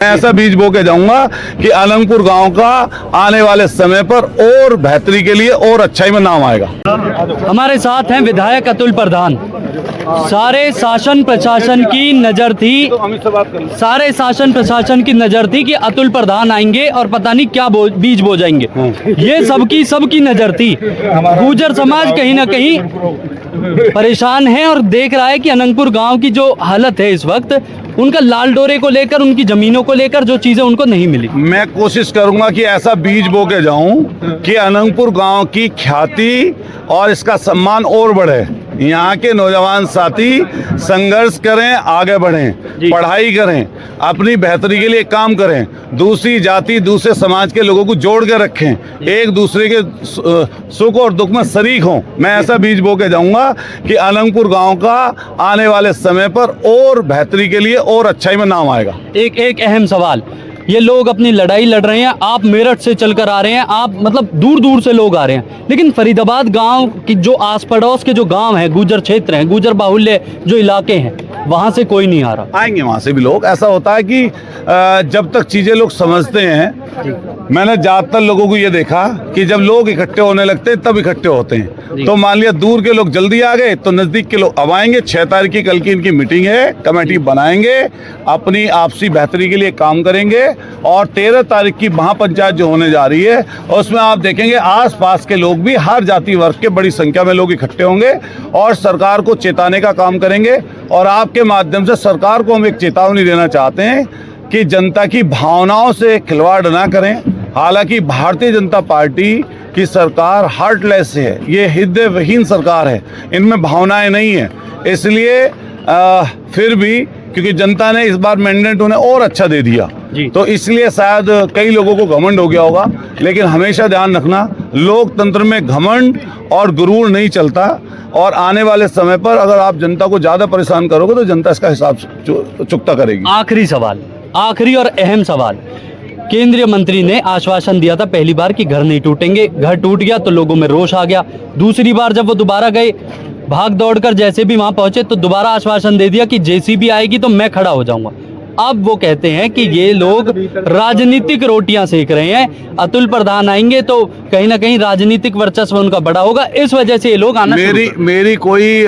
ऐसा बीज बो के जाऊंगा कि अलंगपुर गांव का आने वाले समय पर और बेहतरी के लिए और अच्छाई में नाम आएगा। हमारे साथ हैं विधायक अतुल प्रधान। सारे शासन प्रशासन की नजर थी कि अतुल प्रधान आएंगे और पता नहीं क्या बीज बो जाएंगे। ये सबकी नजर थी। गुर्जर समाज कहीं ना कहीं परेशान है और देख रहा है कि अनंगपुर गांव की जो हालत है इस वक्त, उनका लाल डोरे को लेकर, उनकी जमीनों को लेकर जो चीजें उनको नहीं मिली। मैं कोशिश करूंगा कि ऐसा बीज बो के जाऊं कि अनंगपुर गांव की ख्याति और इसका सम्मान और बढ़े। यहाँ के नौजवान साथी संघर्ष करें, आगे बढ़ें, पढ़ाई करें, अपनी बेहतरी के लिए काम करें, दूसरी जाति दूसरे समाज के लोगों को जोड़ के रखें, एक दूसरे के सुख और दुख में शरीक हों। मैं ऐसा बीज बो के जाऊंगा कि अनंगपुर गांव का आने वाले समय पर और बेहतरी के लिए और अच्छाई में नाम आएगा। एक अहम सवाल, ये लोग अपनी लड़ाई लड़ रहे हैं, आप मेरठ से चलकर आ रहे हैं, आप मतलब दूर दूर से लोग आ रहे हैं, लेकिन फरीदाबाद गांव की जो आस पड़ोस के जो गांव हैं, गुर्जर क्षेत्र हैं, गुर्जर बाहुल्य जो इलाके हैं, वहां से कोई नहीं आ रहा। आएंगे वहां से भी लोग। ऐसा होता है कि जब तक चीजें लोग समझते हैं, मैंने ज्यादातर लोगों को ये देखा कि जब लोग इकट्ठे होने लगते हैं तब इकट्ठे होते हैं। तो मान लिया दूर के लोग जल्दी आ गए तो नजदीक के लोग अब आएंगे। 6 तारीख की कल की इनकी मीटिंग है, कमेटी बनाएंगे, अपनी आपसी बेहतरी के लिए काम करेंगे और 13 तारीख की महापंचायत जो होने जा रही है उसमें आप देखेंगे आसपास के लोग भी, हर जाति वर्ग के बड़ी संख्या में लोग इकट्ठे होंगे और सरकार को चेताने का काम करेंगे। और आपके माध्यम से सरकार को हम एक चेतावनी देना चाहते हैं कि जनता की भावनाओं से खिलवाड़ ना करें। हालांकि भारतीय जनता पार्टी की सरकार हार्टलेस है, ये हृदयहीन सरकार है, इनमें भावनाएं नहीं है। इसलिए फिर भी क्योंकि जनता ने इस बार मैंडेट उन्हें और अच्छा दे दिया, तो इसलिए शायद कई लोगों को घमंड हो गया होगा। लेकिन हमेशा ध्यान रखना, लोकतंत्र में घमंड और गुरूर नहीं चलता और आने वाले समय पर अगर आप जनता को ज़्यादा परेशान करोगे तो जनता इसका हिसाब चुकता करेगी। आखिरी सवाल, आखिरी और अहम सवाल, केंद्रीय मंत्री ने आश्वासन दिया था पहली बार कि घर नहीं टूटेंगे, घर टूट गया तो लोगों में रोष आ गया। दूसरी बार जब वो दोबारा गए, भाग दौड़कर जैसे भी वहां पहुंचे तो दोबारा आश्वासन दे दिया कि जेसीबी आएगी तो मैं खड़ा हो जाऊंगा। अब वो कहते हैं कि ये लोग राजनीतिक रोटियां सेक रहे हैं, अतुल प्रधान आएंगे तो कहीं ना कहीं राजनीतिक वर्चस्व उनका बड़ा होगा, इस वजह से ये लोग आना। मेरी कोई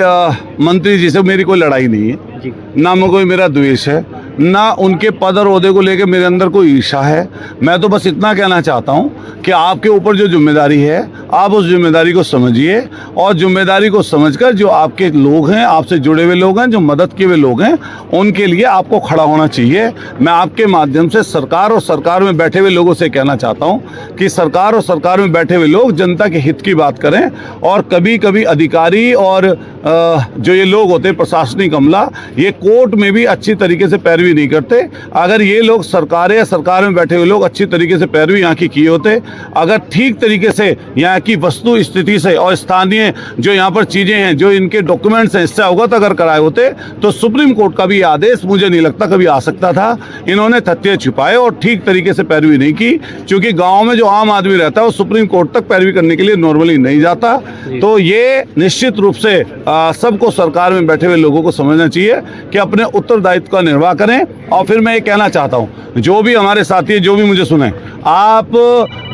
मंत्री जी से मेरी कोई लड़ाई नहीं है, ना कोई मेरा द्वेष है, ना उनके पद और ओहदे को लेकर मेरे अंदर कोई ईर्ष्या है। मैं तो बस इतना कहना चाहता हूं कि आपके ऊपर जो जिम्मेदारी है आप उस जिम्मेदारी को समझिए और जिम्मेदारी को समझकर जो आपके लोग हैं, आपसे जुड़े हुए लोग हैं, जो मदद के हुए लोग हैं, उनके लिए आपको खड़ा होना चाहिए। मैं आपके माध्यम से सरकार और सरकार में बैठे हुए लोगों से कहना चाहता हूँ कि सरकार और सरकार में बैठे हुए लोग जनता के हित की बात करें और कभी कभी अधिकारी और जो ये लोग होते हैं प्रशासनिक अमला, ये कोर्ट में भी अच्छी तरीके से पैरवी नहीं करते। अगर ये लोग सरकार या सरकार में बैठे हुए लोग अच्छी तरीके से पैरवी यहाँ की किए होते, अगर ठीक तरीके से यहाँ की वस्तु स्थिति से और स्थानीय जो यहाँ पर चीज़ें हैं, जो इनके डॉक्यूमेंट्स हैं, इससे अवगत अगर कराए होते तो सुप्रीम कोर्ट का भी आदेश मुझे नहीं लगता कभी आ सकता था। इन्होंने तथ्य छुपाए और ठीक तरीके से पैरवी नहीं की, क्योंकि गाँव में जो आम आदमी रहता है वो सुप्रीम कोर्ट तक पैरवी करने के लिए नॉर्मली नहीं जाता। तो ये निश्चित रूप से सबको सरकार में बैठे हुए लोगों को समझना चाहिए कि अपने उत्तरदायित्व का निर्वाह करें। और फिर मैं ये कहना चाहता हूं, जो भी हमारे साथी जो भी मुझे सुने, आप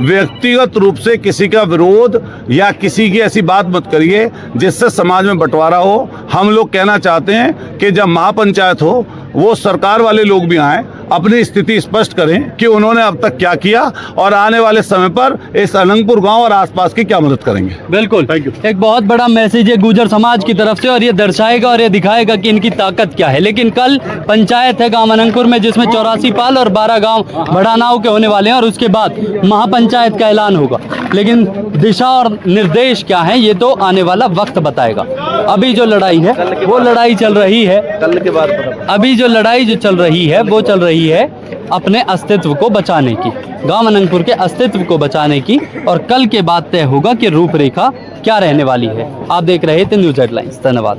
व्यक्तिगत रूप से किसी का विरोध या किसी की ऐसी बात मत करिए जिससे समाज में बंटवारा हो। हम लोग कहना चाहते हैं कि जब महापंचायत हो वो सरकार वाले लोग भी आएं, अपनी स्थिति स्पष्ट करें कि उन्होंने अब तक क्या किया और आने वाले समय पर इस अनंगपुर गांव और आसपास की क्या मदद करेंगे। बिल्कुल, थैंक यू। एक बहुत बड़ा मैसेज है गुर्जर समाज की तरफ से और ये दर्शाएगा और ये दिखाएगा कि इनकी ताकत क्या है। लेकिन कल पंचायत है गांव अनंगपुर में, जिसमें 84 पाल और 12 गांव बढ़ानाव के होने वाले हैं और उसके बाद महापंचायत का ऐलान होगा। लेकिन दिशा और निर्देश क्या है ये तो आने वाला वक्त बताएगा। अभी जो लड़ाई है वो लड़ाई चल रही है, कल के बाद अभी जो लड़ाई जो चल रही है वो चल रही है अपने अस्तित्व को बचाने की, गांव अनंगपुर के अस्तित्व को बचाने की। और कल के बाद तय होगा कि रूपरेखा क्या रहने वाली है। आप देख रहे थे न्यूज़ हेडलाइंस। धन्यवाद।